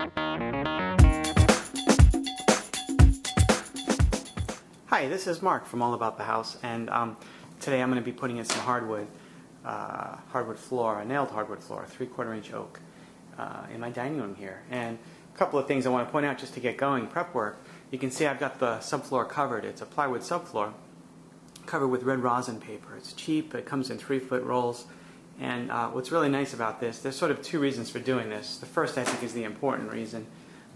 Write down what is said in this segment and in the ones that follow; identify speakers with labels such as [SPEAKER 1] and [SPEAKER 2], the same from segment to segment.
[SPEAKER 1] Hi, this is Mark from All About the House, and today I'm going to be putting in some hardwood floor, a nailed hardwood floor, 3/4 inch oak, in my dining room here. And a couple of things I want to point out just to get going, prep work. You can see I've got the subfloor covered. It's a plywood subfloor covered with red rosin paper. It's cheap, it comes in 3-foot rolls, and what's really nice about this, there's sort of two reasons for doing this. The first, I think, is the important reason,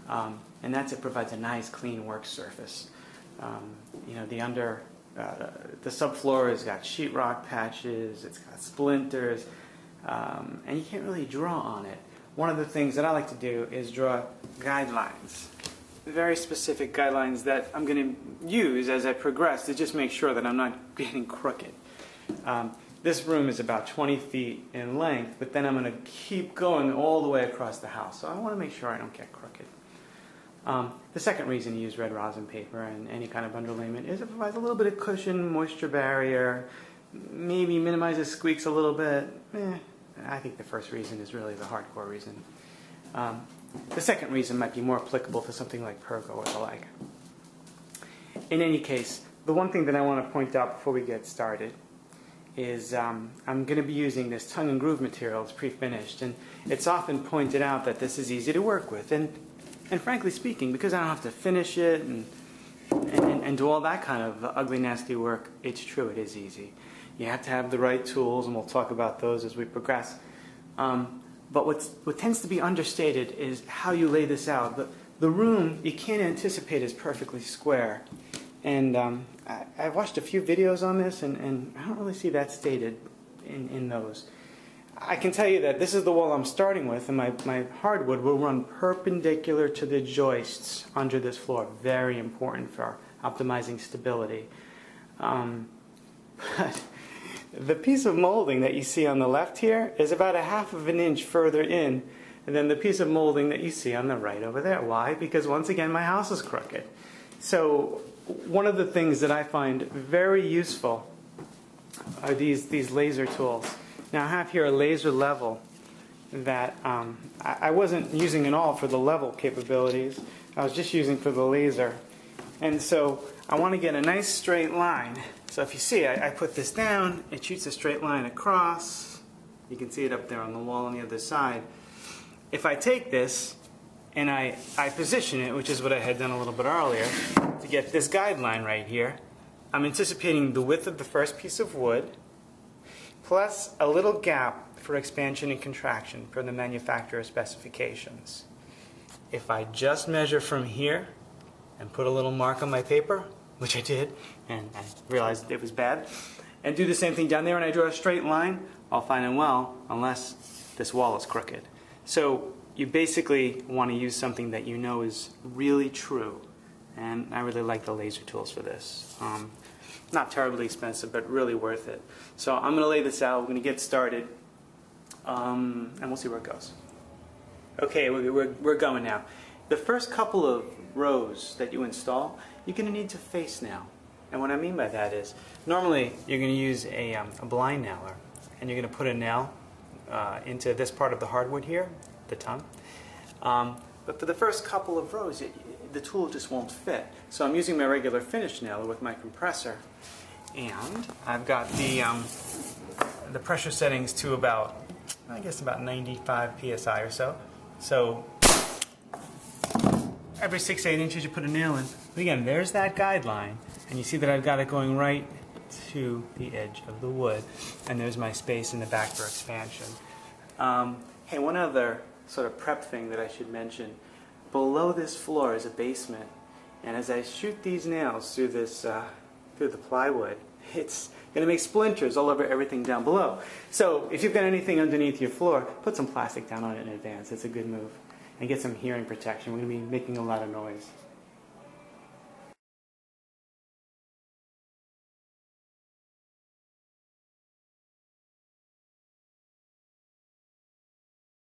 [SPEAKER 1] and that's it provides a nice clean work surface. You know, the subfloor has got sheetrock patches, it's got splinters, and you can't really draw on it. One of the things that I like to do is draw guidelines, very specific guidelines that I'm going to use as I progress to just make sure that I'm not getting crooked. This room is about 20 feet in length, but then I'm going to keep going all the way across the house, so I want to make sure I don't get crooked. The second reason to use red rosin paper and any kind of underlayment is it provides a little bit of cushion, moisture barrier, maybe minimizes squeaks a little bit. I think the first reason is really the hardcore reason. The second reason might be more applicable to something like pergo or the like. In any case, the one thing that I want to point out before we get started is I'm going to be using this tongue and groove material. It's pre-finished, and it's often pointed out that this is easy to work with. And frankly speaking, because I don't have to finish it and do all that kind of ugly, nasty work, it's true, it is easy. You have to have the right tools, and we'll talk about those as we progress. But what tends to be understated is how you lay this out. The room, you can't anticipate is perfectly square. And I've watched a few videos on this, and I don't really see that stated in those. I can tell you that this is the wall I'm starting with, and my hardwood will run perpendicular to the joists under this floor. Very important for optimizing stability. But the piece of molding that you see on the left here is about 1/2 inch further in than the piece of molding that you see on the right over there. Why? Because once again my house is crooked. So one of the things that I find very useful are these laser tools. Now I have here a laser level that I wasn't using at all for the level capabilities. I was just using for the laser. And so I want to get a nice straight line. So if you see, I put this down, it shoots a straight line across. You can see it up there on the wall on the other side. If I take this and I position it, which is what I had done a little bit earlier, to get this guideline right here, I'm anticipating the width of the first piece of wood, plus a little gap for expansion and contraction per the manufacturer's specifications. If I just measure from here and put a little mark on my paper, which I did, and I realized it was bad, and do the same thing down there and I draw a straight line, all fine and well, unless this wall is crooked. So you basically want to use something that you know is really true, and I really like the laser tools for this. Not terribly expensive, but really worth it. So I'm going to lay this out, we're going to get started, and we'll see where it goes. Okay, we're going now. The first couple of rows that you install, you're going to need to face nail. And what I mean by that is, normally you're going to use a blind nailer, and you're going to put a nail into this part of the hardwood here, the tongue. But for the first couple of rows, the tool just won't fit. So I'm using my regular finish nailer with my compressor, and I've got the pressure settings to about, I guess about 95 psi or so. So every 6-8 inches you put a nail in. But again, there's that guideline, and you see that I've got it going right to the edge of the wood, and there's my space in the back for expansion. Hey, one other sort of prep thing that I should mention. Below this floor is a basement, and as I shoot these nails through this through the plywood, it's going to make splinters all over everything down below. So if you've got anything underneath your floor, put some plastic down on it in advance. It's a good move. And get some hearing protection. We're going to be making a lot of noise.